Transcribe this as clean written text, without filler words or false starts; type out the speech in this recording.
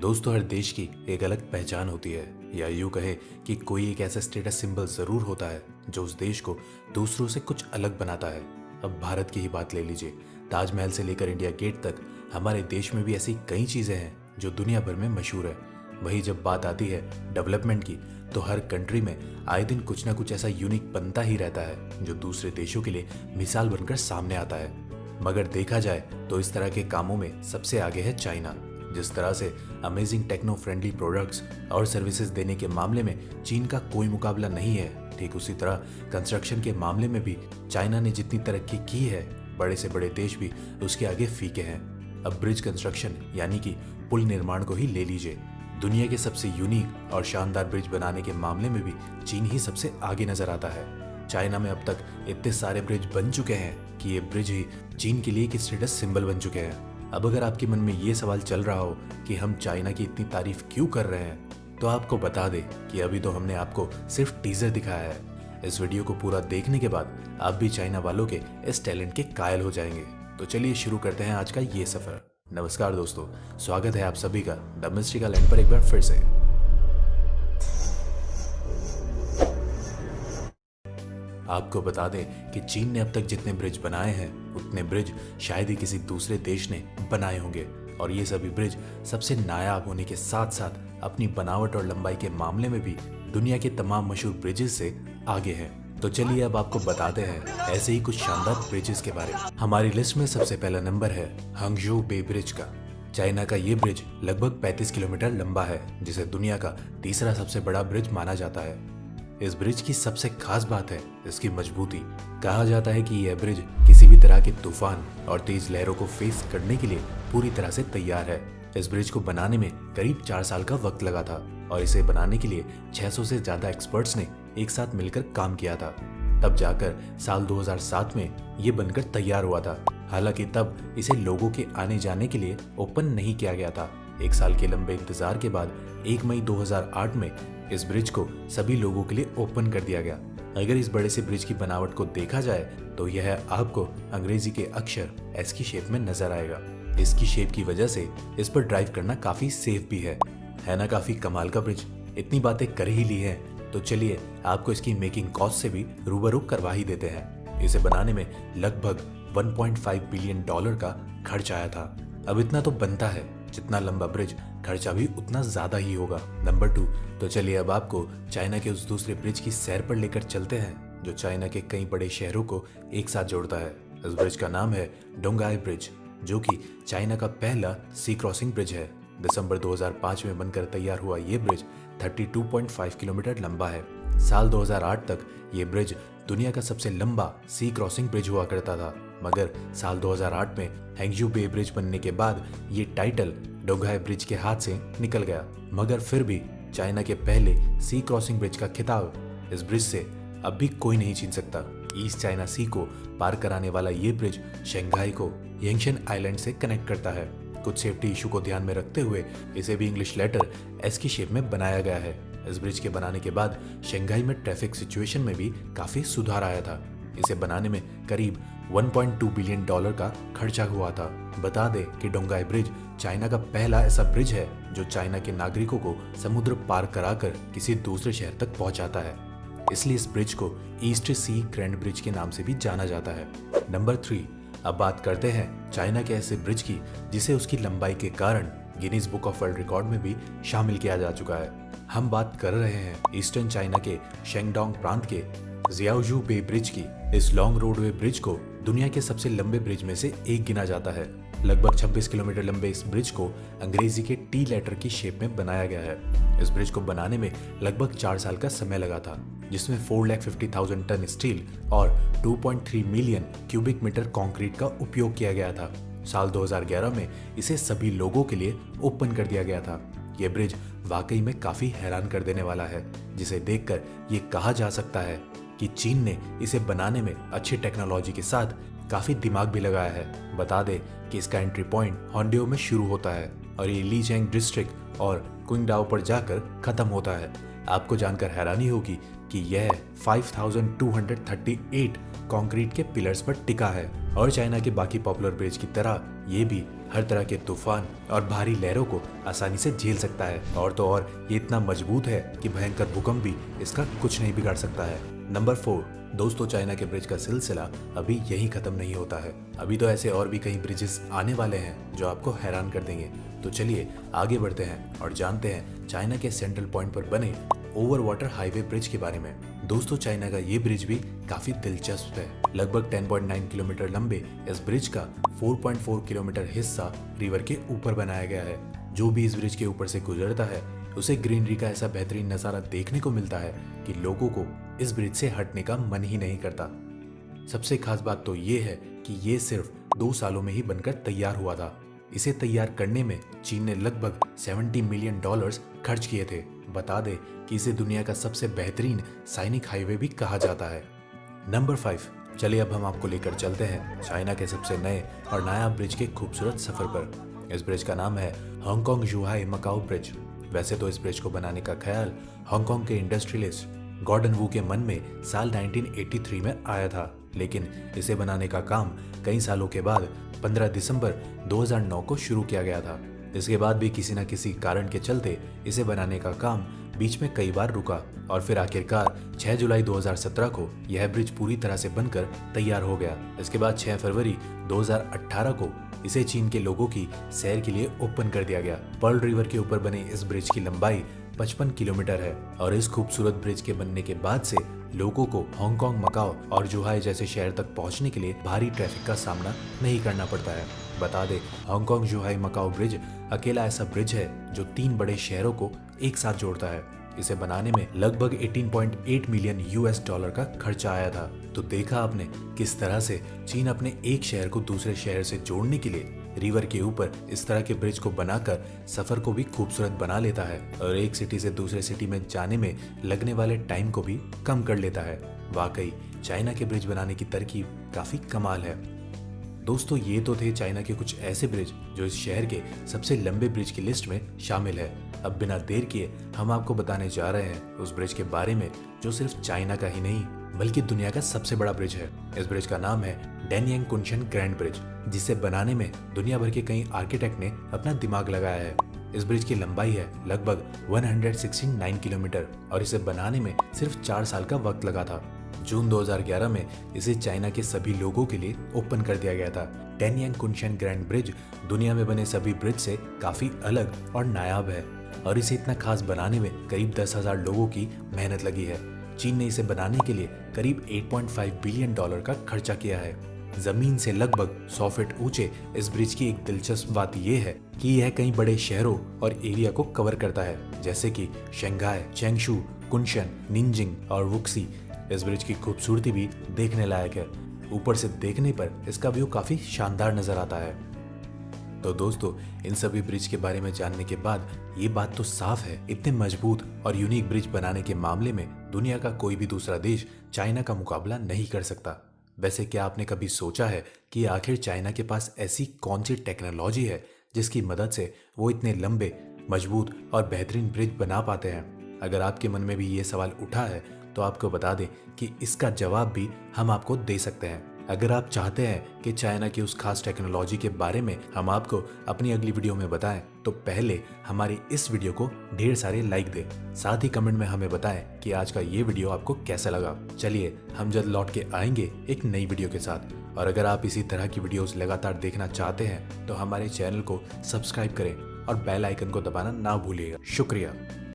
दोस्तों, हर देश की एक अलग पहचान होती है, या यूं कहे कि कोई एक ऐसा स्टेटस सिंबल जरूर होता है जो उस देश को दूसरों से कुछ अलग बनाता है। अब भारत की ही बात ले लीजिए। ताजमहल से लेकर इंडिया गेट तक हमारे देश में भी ऐसी कई चीजें हैं जो दुनिया भर में मशहूर है। वही जब बात आती है डेवलपमेंट की, तो हर कंट्री में आए दिन कुछ ना कुछ ऐसा यूनिक बनता ही रहता है जो दूसरे देशों के लिए मिसाल बनकर सामने आता है। मगर देखा जाए तो इस तरह के कामों में सबसे आगे है चाइना। जिस तरह से अमेजिंग टेक्नो फ्रेंडली प्रोडक्ट्स और सर्विसेज देने के मामले में चीन का कोई मुकाबला नहीं है, ठीक उसी तरह कंस्ट्रक्शन के मामले में भी चाइना ने जितनी तरक्की की है, बड़े से बड़े देश भी उसके आगे फीके हैं। अब ब्रिज कंस्ट्रक्शन यानी कि पुल निर्माण को ही ले लीजिए। दुनिया के सबसे यूनिक और शानदार ब्रिज बनाने के मामले में भी चीन ही सबसे आगे नजर आता है। चाइना में अब तक इतने सारे ब्रिज बन चुके हैं कि ये ब्रिज ही चीन के लिए एक स्टेटस सिंबल बन चुके हैं। अब अगर आपके मन में ये सवाल चल रहा हो कि हम चाइना की इतनी तारीफ क्यों कर रहे हैं, तो आपको बता दें कि अभी तो हमने आपको सिर्फ टीजर दिखाया है। इस वीडियो को पूरा देखने के बाद आप भी चाइना वालों के इस टैलेंट के कायल हो जाएंगे। तो चलिए शुरू करते हैं आज का ये सफर। नमस्कार दोस्तों, स्वागत है आप सभी का द मिस्ट्रिकल लैंड पर एक बार फिर से। आपको बता दें कि चीन ने अब तक जितने ब्रिज बनाए हैं, उतने ब्रिज शायद ही किसी दूसरे देश ने बनाए होंगे। और ये सभी ब्रिज सबसे नायाब होने के साथ साथ अपनी बनावट और लंबाई के मामले में भी दुनिया के तमाम मशहूर ब्रिजेस से आगे हैं। तो चलिए अब आपको बताते हैं ऐसे ही कुछ शानदार ब्रिजेस के बारे में। हमारी लिस्ट में सबसे पहला नंबर है हांगझोउ बे ब्रिज का। चाइना का ये ब्रिज लगभग 35 किलोमीटर लंबा है, जिसे दुनिया का तीसरा सबसे बड़ा ब्रिज माना जाता है। इस ब्रिज की सबसे खास बात है इसकी मजबूती। कहा जाता है कि यह ब्रिज किसी भी तरह के तूफान और तेज लहरों को फेस करने के लिए पूरी तरह से तैयार है। इस ब्रिज को बनाने में करीब 4 साल का वक्त लगा था और इसे बनाने के लिए 600 से ज्यादा एक्सपर्ट्स ने एक साथ मिलकर काम किया था। तब जाकर साल 2007 में ये बनकर तैयार हुआ था। हालांकि तब इसे लोगों के आने जाने के लिए ओपन नहीं किया गया था। 1 साल के लंबे इंतजार के बाद 1 मई 2008 में इस ब्रिज को सभी लोगों के लिए ओपन कर दिया गया। अगर इस बड़े से ब्रिज की बनावट को देखा जाए तो यह आपको अंग्रेजी के अक्षर एस की शेप में नजर आएगा। इसकी शेप की वजह से इस पर ड्राइव करना काफी सेफ भी है ना। काफी कमाल का ब्रिज। इतनी बातें कर ही ली हैं, तो चलिए आपको इसकी मेकिंग कॉस्ट से भी रूबरू करवा ही देते हैं। इसे बनाने में लगभग $1.5 बिलियन का खर्च आया था। अब इतना तो बनता है, जितना लंबा ब्रिज खर्चा भी उतना ज्यादा ही होगा। नंबर 2, तो चलिए अब आपको चाइना के उस दूसरे ब्रिज की सैर पर लेकर चलते हैं जो चाइना के कई बड़े शहरों को एक साथ जोड़ता है। इस ब्रिज का नाम है डोंगआई ब्रिज, जो कि चाइना का पहला सी क्रॉसिंग ब्रिज है। दिसंबर 2005 में बनकर तैयार हुआ ये ब्रिज 32.5 किलोमीटर लंबा है। साल 2008 तक ये ब्रिज दुनिया का सबसे लंबा सी क्रॉसिंग ब्रिज हुआ करता था, मगर साल 2008 में हांगझोउ बे ब्रिज बनने के बाद ये टाइटल डोंगआई ब्रिज के हाथ से निकल गया। मगर फिर भी चाइना के पहले सी क्रॉसिंग ब्रिज का खिताब इस ब्रिज से अब भी कोई नहीं छीन सकता। ईस्ट चाइना सी को पार कराने वाला ये ब्रिज शंघाई को यंगशन आइलैंड से कनेक्ट करता है। कुछ सेफ्टी इशू को ध्यान में रखते हुए इसे भी इंग्लिश लेटर एस की शेप में बनाया गया है। इस ब्रिज के बनाने के बाद शंघाई में ट्रैफिक सिचुएशन में भी काफी सुधार आया था। इसे बनाने में करीब $1.2 बिलियन का खर्चा हुआ था। बता दें कि डोंगआई ब्रिज चाइना का पहला ऐसा ब्रिज है जो चाइना के नागरिकों को समुद्र पार कराकर किसी दूसरे शहर तक पहुंचाता है। इसलिए इस ब्रिज को ईस्ट सी ग्रैंड ब्रिज के नाम से भी जाना जाता है। नंबर 3, अब बात करते हैं चाइना के ऐसे ब्रिज की जिसे उसकी लंबाई के कारण Guinness book of world record में भी शामिल किया जा चुका है। हम बात कर रहे हैं ईस्टर्न चाइना के शेंगडोंग प्रांत के जियाओजू बे ब्रिज की। इस लॉन्ग रोडवे ब्रिज को दुनिया के सबसे लंबे ब्रिज में से एक गिना जाता है। लगभग 26 किलोमीटर लंबे इस ब्रिज को अंग्रेजी के टी लेटर की शेप में बनाया गया है। इस ब्रिज को बनाने में लगभग 4 साल का समय लगा था, जिसमें 4,50,000 टन स्टील और 2.3 मिलियन क्यूबिक मीटर कंक्रीट का उपयोग किया गया था। साल 2011 में इसे सभी लोगों के लिए ओपन कर दिया गया था। यह ब्रिज वाकई में काफी हैरान कर देने वाला है, जिसे देखकर ये कहा जा सकता है कि चीन ने इसे बनाने में अच्छी टेक्नोलॉजी के साथ काफी दिमाग भी लगाया है। बता दें कि इसका एंट्री पॉइंट होन्डियो में शुरू होता है और ये लीचेंग डिस्ट्रिक्ट और क्विंगडाओ पर जाकर खत्म होता है। आपको जानकर हैरानी होगी कि यह 5,238 कंक्रीट के पिलर्स पर टिका है और चाइना के बाकी पॉपुलर ब्रिज की तरह ये भी हर तरह के तूफान और भारी लहरों को आसानी से झेल सकता है। और तो और ये इतना मजबूत है कि भयंकर भूकंप भी इसका कुछ नहीं बिगाड़ सकता है। नंबर 4, दोस्तों चाइना के ब्रिज का सिलसिला अभी यही खत्म नहीं होता है। अभी तो ऐसे और भी कई ब्रिजेस आने वाले हैं जो आपको हैरान कर देंगे। तो चलिए आगे बढ़ते हैं और जानते हैं चाइना के सेंट्रल पॉइंट पर बने ओवर वाटर हाईवे ब्रिज के बारे में। दोस्तों चाइना का ये ब्रिज भी काफी दिलचस्प है। लगभग 10.9 किलोमीटर लंबे इस ब्रिज का 4.4 किलोमीटर हिस्सा रिवर के ऊपर बनाया गया है। जो भी इस ब्रिज के ऊपर से गुजरता है उसे ग्रीनरी का ऐसा बेहतरीन नजारा देखने को मिलता है कि लोगों को इस ब्रिज से हटने का मन ही नहीं करता। सबसे खास बात तो ये है कि ये सिर्फ 2 सालों में ही बनकर तैयार हुआ था। इसे तैयार करने में चीन ने लगभग $70 मिलियन खर्च किए थे। बता दें कि इसे दुनिया का सबसे बेहतरीन सैनिक हाईवे भी कहा जाता है। नंबर 5, चलिए अब हम आपको लेकर चलते हैं चाइना के सबसे नए और नायाब ब्रिज के खूबसूरत सफर पर। इस ब्रिज का नाम है हांगकांग जुहाई मकाओ ब्रिज। वैसे तो इस ब्रिज को बनाने का ख्याल हांगकांग के इंडस्ट्रियलिस्ट गॉर्डन वू के मन में साल 1983 में आया था, लेकिन इसे बनाने का काम कई सालों के बाद 15 दिसंबर 2009 को शुरू किया गया था। इसके बाद भी किसी न किसी कारण के चलते इसे बनाने का काम बीच में कई बार रुका और फिर आखिरकार 6 जुलाई 2017 को यह ब्रिज पूरी तरह से बनकर तैयार हो गया। इसके बाद 6 फरवरी 2018 को इसे चीन के लोगों की सैर के लिए ओपन कर दिया गया। पर्ल रिवर के ऊपर बने इस ब्रिज की लंबाई 55 किलोमीटर है और इस खूबसूरत ब्रिज के बनने के बाद से लोगों को हांगकांग, मकाओ और जुहाई जैसे शहर तक पहुंचने के लिए भारी ट्रैफिक का सामना नहीं करना पड़ता है। बता दें, हांगकांग जुहाई मकाओ ब्रिज अकेला ऐसा ब्रिज है जो 3 बड़े शहरों को एक साथ जोड़ता है। इसे बनाने में लगभग $18.8 मिलियन का खर्चा आया था। तो देखा आपने किस तरह से चीन अपने एक शहर को दूसरे शहर से जोड़ने के लिए रिवर के ऊपर इस तरह के ब्रिज को बनाकर सफर को भी खूबसूरत बना लेता है और एक सिटी से दूसरे सिटी में जाने में लगने वाले टाइम को भी कम कर लेता है। वाकई चाइना के ब्रिज बनाने की तरकीब काफी कमाल है। दोस्तों ये तो थे चाइना के कुछ ऐसे ब्रिज जो इस शहर के सबसे लंबे ब्रिज की लिस्ट में शामिल है। अब बिना देर किए हम आपको बताने जा रहे हैं उस ब्रिज के बारे में जो सिर्फ चाइना का ही नहीं बल्कि दुनिया का सबसे बड़ा ब्रिज है। इस ब्रिज का नाम है डैनियांग कुनशन ग्रैंड ब्रिज, जिसे बनाने में दुनिया भर के कई आर्किटेक्ट ने अपना दिमाग लगाया है। इस ब्रिज की लंबाई है लगभग 169 किलोमीटर और इसे बनाने में सिर्फ 4 साल का वक्त लगा था। जून 2011 में इसे चाइना के सभी लोगों के लिए ओपन कर दिया गया था। डैनियांग कुनशन ग्रैंड ब्रिज दुनिया में बने सभी ब्रिज से काफी अलग और नायाब है और इसे इतना खास बनाने में करीब 10,000 लोगों की मेहनत लगी है। चीन ने इसे बनाने के लिए करीब $8.5 बिलियन का खर्चा किया है। जमीन से लगभग 100 फीट ऊंचे इस ब्रिज की एक दिलचस्प बात यह है कि यह कई बड़े शहरों और एरिया को कवर करता है, जैसे कि शंघाई, चैंगशू, कुनशन, निंजिंग और वुक्सी। इस ब्रिज की खूबसूरती भी देखने लायक है। ऊपर से देखने पर इसका व्यू काफी शानदार नजर आता है। तो दोस्तों इन सभी ब्रिज के बारे में जानने के बाद ये बात तो साफ है, इतने मजबूत और यूनिक ब्रिज बनाने के मामले में दुनिया का कोई भी दूसरा देश चाइना का मुकाबला नहीं कर सकता। वैसे क्या आपने कभी सोचा है कि आखिर चाइना के पास ऐसी कौन सी टेक्नोलॉजी है जिसकी मदद से वो इतने लंबे, मजबूत और बेहतरीन ब्रिज बना पाते हैं? अगर आपके मन में भी ये सवाल उठा है तो आपको बता दें कि इसका जवाब भी हम आपको दे सकते हैं। अगर आप चाहते हैं कि चाइना की उस खास टेक्नोलॉजी के बारे में हम आपको अपनी अगली वीडियो में बताएं, तो पहले हमारी इस वीडियो को ढेर सारे लाइक दें। साथ ही कमेंट में हमें बताएं कि आज का ये वीडियो आपको कैसा लगा। चलिए हम जल्द लौट के आएंगे एक नई वीडियो के साथ। और अगर आप इसी तरह की वीडियोस लगातार देखना चाहते हैं तो हमारे चैनल को सब्सक्राइब करें और बेल आइकन को दबाना ना भूलिएगा। शुक्रिया।